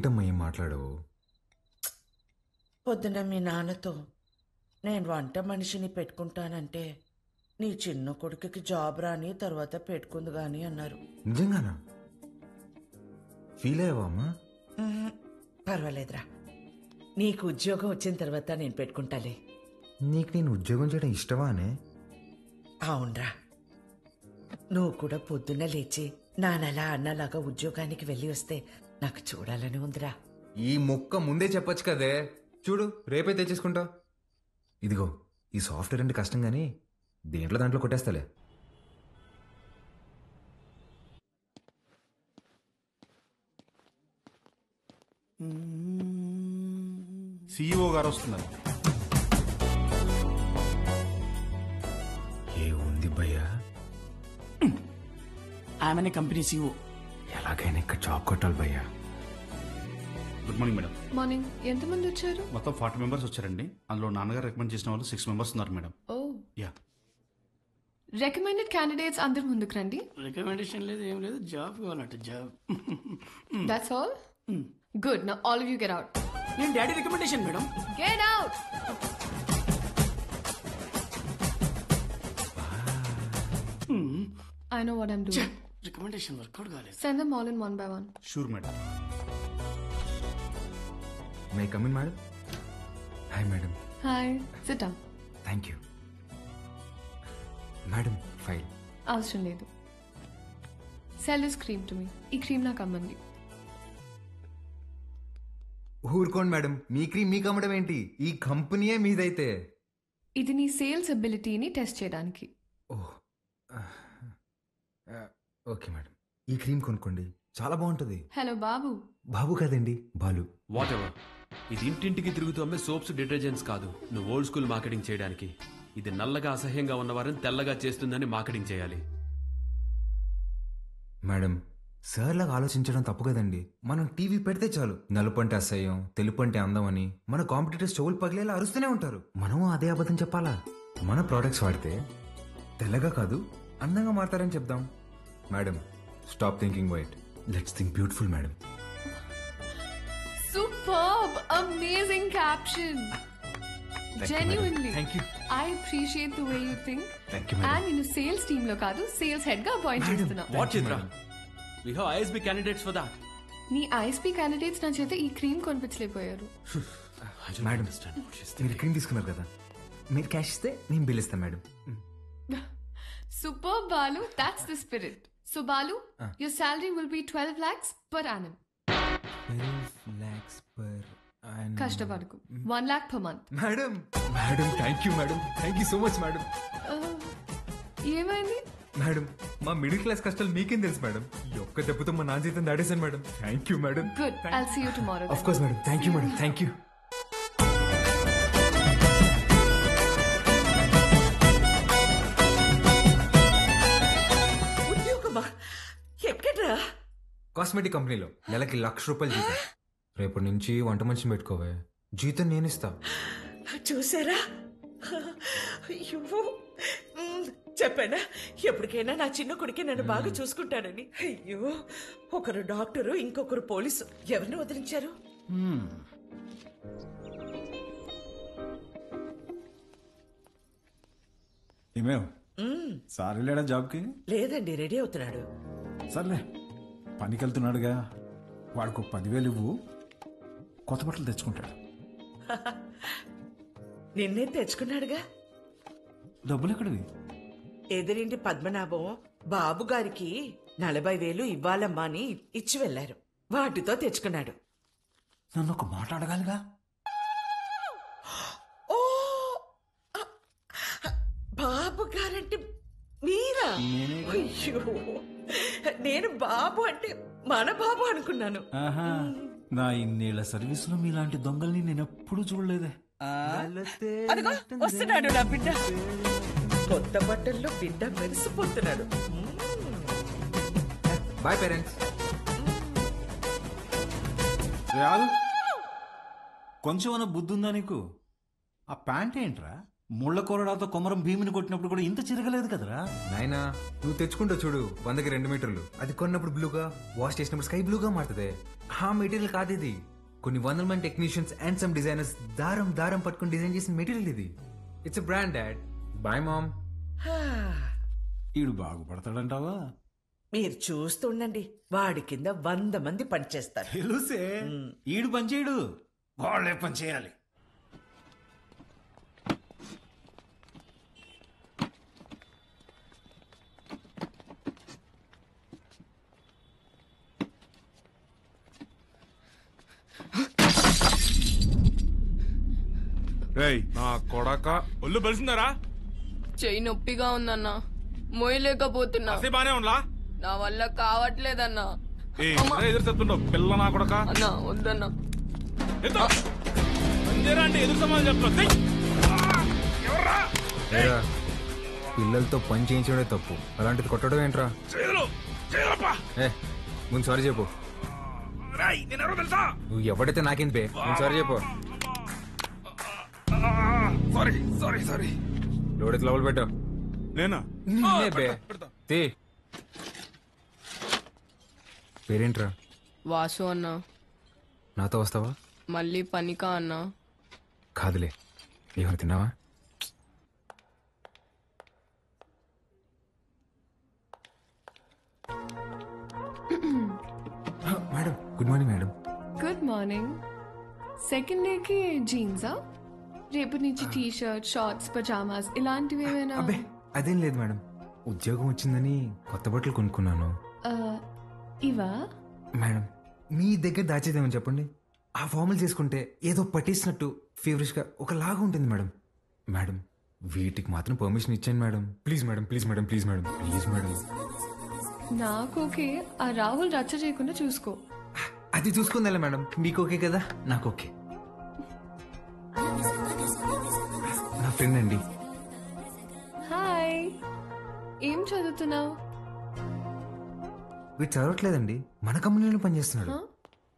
ఏంటమ్మా ఏం మాట్లాడవు? పొద్దున మీ నాన్నతో నేను వంట మనిషిని పెట్టుకుంటానంటే నీ చిన్న కొడుకుకి జాబ్ రాని తర్వాత పెట్టుకుంది గాని అన్నారు. నిజంగానా? ఫీల్ అయ్యావా అమ్మా? పర్వాలేదురా, నీకు ఉద్యోగం వచ్చిన తర్వాత నేను పెట్టుకుంటాలే. నీకు నేను ఉద్యోగం చేయడం ఇష్టమా అనే? అవునరా, నువ్వు కూడా పొద్దున్న లేచి నానలా అన్నలాగా ఉద్యోగానికి వెళ్ళి వస్తే నాకు చూడాలని ఉందిరా. ఈ మొక్క ముందే చెప్పొచ్చు కదే. చూడు రేపే తెచ్చేసుకుంటా. ఇదిగో ఈ సాఫ్ట్వేర్ అంటే కష్టం కానీ దాంట్లో కొట్టేస్తాలే. సిఇఓ గారు వస్తున్నారు. ఏ ఉంది భయ్యా? ఆమెనే కంపెనీ సిఇఓ. ఎలాగైనా ఇక్కడ జాబ్ కొట్టాలి భయ్యా. Good morning madam. మార్నింగ్. ఎంతమంది వచ్చారు? మొత్తం 40 మెంబర్స్ వచ్చారండి. అందులో నాన్నగారు రికమెండ్ చేసిన వాళ్ళు 6 మెంబర్స్ ఉన్నారు madam. Oh, yeah. Recommended candidates అందరు ముందుకు రండి. రికమెండేషన్ లేదు, ఏం లేదు, జాబ్ కావాలంటే job. That's all. Good. Now all of you get out. నేను daddy recommendation madam. Get out. I know what I'm doing. Recommendation work out కాలేదు. Send them all in one by one. Sure madam. May I come in madam. Hi madam. Hi. Sit down. Thank you madam. File అవసరం లేదు. Sell this cream to me. ఈ cream నాకు అమ్మండి. ఊరుకోండి madam, మీ cream మీకు అమ్మడం ఏంటి? ఈ కంపెనీయే మీదైతే. ఇది నీ సేల్స్ అబిలిటీని టెస్ట్ చేయడానికి. ఓహ్ ఓకే మేడం, ఈ క్రీమ్ కొనుక్కోండి, చాలా బాగుంటుంది. హలో బాబు. బాబు కాదండి, బాలు. What ever. ఇది ఇంటింటికి తిరుగుతూ అమ్మే సోప్స్, డిటర్జెంట్స్ కాదు. నువ్వు ఓల్డ్ స్కూల్ మార్కెటింగ్ చేయడానికి. ఇది నల్లగా అసహ్యంగా ఉన్నవారిని తెల్లగా చేస్తుందని మార్కెటింగ్ చేయాలి. మేడం, సార్ లాగా ఆలోచించడం తప్పు కదండి. మనం టీవీ పెడితే చాలు నలుపు అంటే అసహ్యం, తెలుపు అంటే అందం అని మన కాంపిటీటర్స్ చెవులు పగిలేలా అరుస్తూనే ఉంటారు. మనం అదే అబద్ధం చెప్పాలా? మన ప్రోడక్ట్స్ వాడితే తెల్లగా కాదు అందంగా మారతారని చెప్దాం. Madam, stop thinking white, let's think beautiful madam. Superb! Amazing caption. Genuinely. Thank you. I appreciate the way you think. Thank you, madam. And నేను సేల్స్ టీమ్ లో కాదు, సేల్స్ హెడ్ గా అపాయింట్ చేస్తున్నా. What Chitra? We have ISB candidates for that. నీ ISB candidates నా చేత ఈ cream కొనిపించలేకపోయారు. మేడం, మీరు క్రీమ్ తీసుకున్నారు కదా, మీరు క్యాష్ ఇస్తే నేను బిల్ ఇస్తాను madam. Superb, Balu. That's the spirit. So Balu, your salary will be 12 lakhs per annum. 12 lakhs per annum. కష్టపడకు. 1 lakh per month. Madam, madam thank you madam, thank you so much madam. ఏమైంది? Madam, మా middle class కష్టాలు మీకేం తెలుసు madam. ఈ ఒక్క దెబ్బతో మా నాన్న జీతం దాడేశాను madam. Thank you madam. Good. I'll see you tomorrow. Of course madam. Thank you madam. Thank you. ఉద్యోగమా? ఎక్కడ్రా? కాస్మెటిక్ కంపెనీలో నెలకి 1,00,000 రూపాయలు జీతం. రేపటి నుంచి వంట మనిషిని పెట్టుకోవే, జీతం నేను ఇస్తా. చూసారా? అయ్యో, చెప్పానా ఎప్పటికైనా నా చిన్న కొడుకే నన్ను బాగా చూసుకుంటానని. అయ్యో, ఒకరు డాక్టరు, ఇంకొకరు పోలీసు. ఎవరిని వదిలించారు? ఏమేవ్ సార్ వెళ్ళాడా జాబ్కి? లేదండి, రెడీ అవుతున్నాడు. సర్లే, పనికి వెళ్తున్నాడుగా, వాడికి 10,000 ఇవ్వు, కొత్త బట్టలు తెచ్చుకుంటాడు. నిన్నే తెచ్చుకున్నాడుగా. డబ్బులు ఎక్కడివి? ఎదురింటి పద్మనాభం బాబు గారికి 40,000 ఇవ్వాలమ్మా అని ఇచ్చి వెళ్లారు. వాటితో తెచ్చుకున్నాడు. నన్ను ఒక మాట అడగాలిగా. ఓ, బాబు గారంటే మీరా? అయ్యో, నేను బాబు అంటే మన బాబు అనుకున్నాను. ఆహా, నా ఇన్నేళ్ల సర్వీసులో మీలాంటి దొంగల్ని నేను ఎప్పుడు చూడలేదే. అదిగో వస్తున్నాడు నా బిడ్డ. కొత్త బట్టల్లో బిడ్డ మెరిసిపోతున్నాడు. Boy parents. రాదు, కొంచెం బుద్ధి ఉందా నీకు? ఆ ప్యాంట్ ఏంట్రా? ముళ్ళ కొరడాతో కొమరం భీమిని కొట్టినప్పుడు కూడా ఇంత చిరగలేదు కదరా. నాయనా నువ్వు తెచ్చుకుంటావు చూడు 100కి 2 మీటర్లు, అది కొన్నప్పుడు బ్లూగా, వాష్ చేసినప్పుడు స్కై బ్లూగా మారుతుంది. ఆ మెటీరియల్ కాదు ఇది. కొన్ని 100 మంది టెక్నీషియన్స్ అండ్ సమ్ డిజైనర్స్ దారం దారం పట్టుకుని డిజైన్ చేసిన మెటీరియల్ ఇది. It's a brand dad. Bye mom. ఈడు బాగుపడతాడంటావా? మీరు చూస్తుండండి, వాడి కింద 100 మంది పనిచేస్తారు. తెలుసే, ఈడు పని చేయడు, వాళ్ళే పని చేయాలి. నా కొడక ఒళ్ళు బలిసిందరా? చెయ్యి నొప్పిగా ఉందన్నా, మోయలేకపోతున్నా. బానే ఉండలా? నా వల్ల కావట్లేదన్నా. ఎదురు చెప్తుండవు పిల్ల నా కొడక. అన్నా వద్దన్నా. అంతేరా అంటే ఎదురు సమాధానం చెప్తున్నా. ఏరా, పిల్లలతో పని చేయించడమే తప్పు, అలాంటిది కొట్టడం ఏంట్రా? ఏ ముందు సారీ చెప్పు. నువ్వు ఎవడైతే నాకేంది బే, ముందు సారీ చెప్పు. సారీ లోడెత్తి లోపల పెట్టు. నేనా? నిన్నే బే. తీ. పేరేంట్రా? వాసు అన్నా. నాతో వస్తావా? మళ్ళీ పనికా అన్నా? కాదులే, ఏమైనా తిన్నావా? Madam good morning madam. Good morning. Second డేకి జీన్సా? రేపు నుంచి టీ షర్ట్, షార్ట్స్, పజామాస్ ఇలాంటివి ఏమైనా? అబ్బే అదేం లేదు మేడం, ఉద్యోగం వచ్చిందని కొత్త బట్టలు కొనుక్కున్నాను. ఇవా? మేడం మీ దగ్గర దాచేదేమని చెప్పండి. ఆ ఫార్మల్ చేసుకుంటే ఏదో పట్టేసినట్టు ఫేవరెట్ గా ఒకలాగా ఉంటుంది మేడం. మేడం వీటికి మాత్రం పర్మిషన్ ఇచ్చాను madam. Please madam, please madam, please madam, please madam. నాకు ఓకే, ఆ రాహుల్ రచ్చ చేయకుండా చూసుకో. అది చూసుకుందా మేడం, మీకు ఓకే కదా? నాకు ఓకే. నా ఫ్రెండ్ అండి. హాయ్, ఏం చదువుతున్నావు? వీడు చదవట్లేదండి, మన కంపెనీలో పనిచేస్తున్నాడు.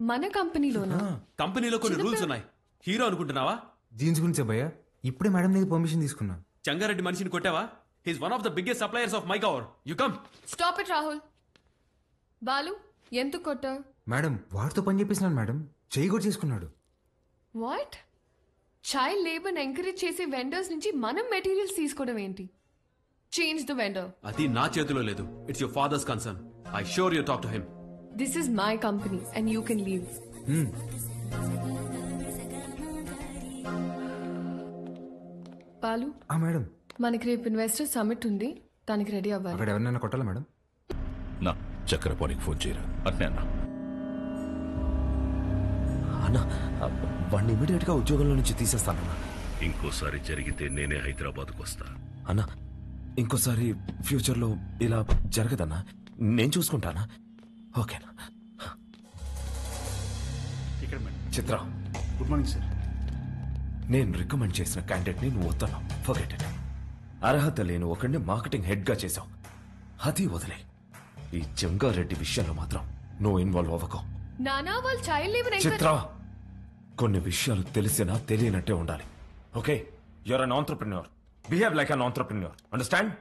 మన కంపెనీలోనా? కంపెనీలో కొన్ని రూల్స్ ఉన్నాయి. హీరో అనుకుంటున్నావా? జీన్స్ గురించి భయ్యా ఇప్పుడే మేడం దగ్గర పర్మిషన్ తీసుకున్నా. చంగారెడ్డి మనిషిని కొట్టావా? He's one of the biggest suppliers of my cover. You come. Stop it Rahul. Balu ఎంత కొట్ట? మేడం వాడితో పని చేపిస్తున్నాను మేడం, చెయ్యి కూడా చేసుకున్నాడు. వాట్? చైల్డ్ లేబర్ ఎంకరేజ్ చేసే వెండర్స్ నుంచి మనం మెటీరియల్స్ తీసుకోవడం ఏంటి? Change the vendor. అది నా చేతిలో లేదు. It's your father's concern. I sure you talk to him. This is my company and you can leave. Balu madam మనకి రేపు ఇన్వెస్టర్ సమిట్ ఉంది, దానికి రెడీ అవ్వాలి. అక్కడ ఎవరినైనా కొట్టాలా మేడం? నా చక్రపాణికి ఫోన్ చేయరా అట్నే అన్నా. అన్నా వాడిని ఇమీడియట్ గా ఉద్యోగంలో నుంచి తీసేస్తానన్నా. ఇంకోసారి జరిగితే నేనే హైదరాబాద్కు వస్తా. అన్నా ఇంకోసారి ఫ్యూచర్ లో ఇలా జరగదన్నా, నేను చూసుకుంటానా? ఓకేనా? చిత్ర గుడ్ మార్నింగ్ సార్. నేను రికమెండ్ చేసిన క్యాండిడేట్ ని నువ్వు వద్దన్నావు. Forget it. అర్హత లేని ఒకడిని మార్కెటింగ్ హెడ్ గా చేశావు, అది వదిలే. ఈ జంగారెడ్డి విషయంలో మాత్రం నువ్వు ఇన్వాల్వ్ అవ్వకు. నానా వాళ్ళు చైల్డ్ లేబర్ చిత్ర కొన్ని విషయాలు తెలిసినా తెలియనట్టే ఉండాలి. Okay, you're an entrepreneur. Behave like an entrepreneur. Understand?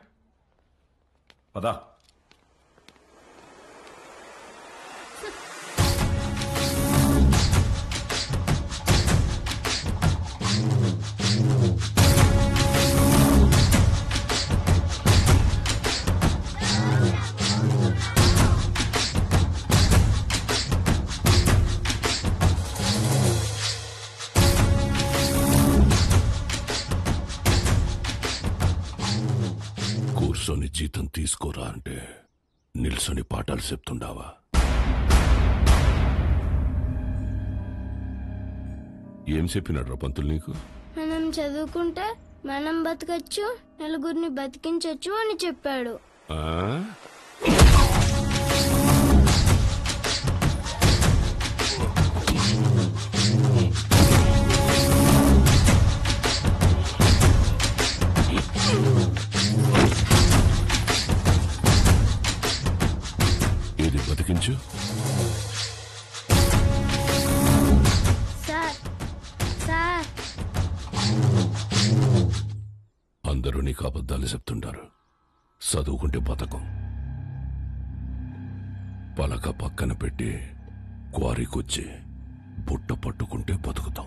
పదా. కూర్చొని జీతం తీసుకోరా అంటే నిల్సొని పాఠాలు చెప్తుండావా? ఏం చెప్పినాడ్రా పంతులు నీకు? మనం చదువుకుంటే మనం బతకచ్చు, నలుగురిని బతికించచ్చు అని చెప్పాడు. ఏది బతికించు? సార్ సార్ అందరూ నీకు అబద్ధాలు చెప్తుంటారు. చదువుకుంటే బతకం. పలక పక్కన పెట్టి క్వారీకొచ్చి బుట్ట పట్టుకుంటే బతుకుతాం.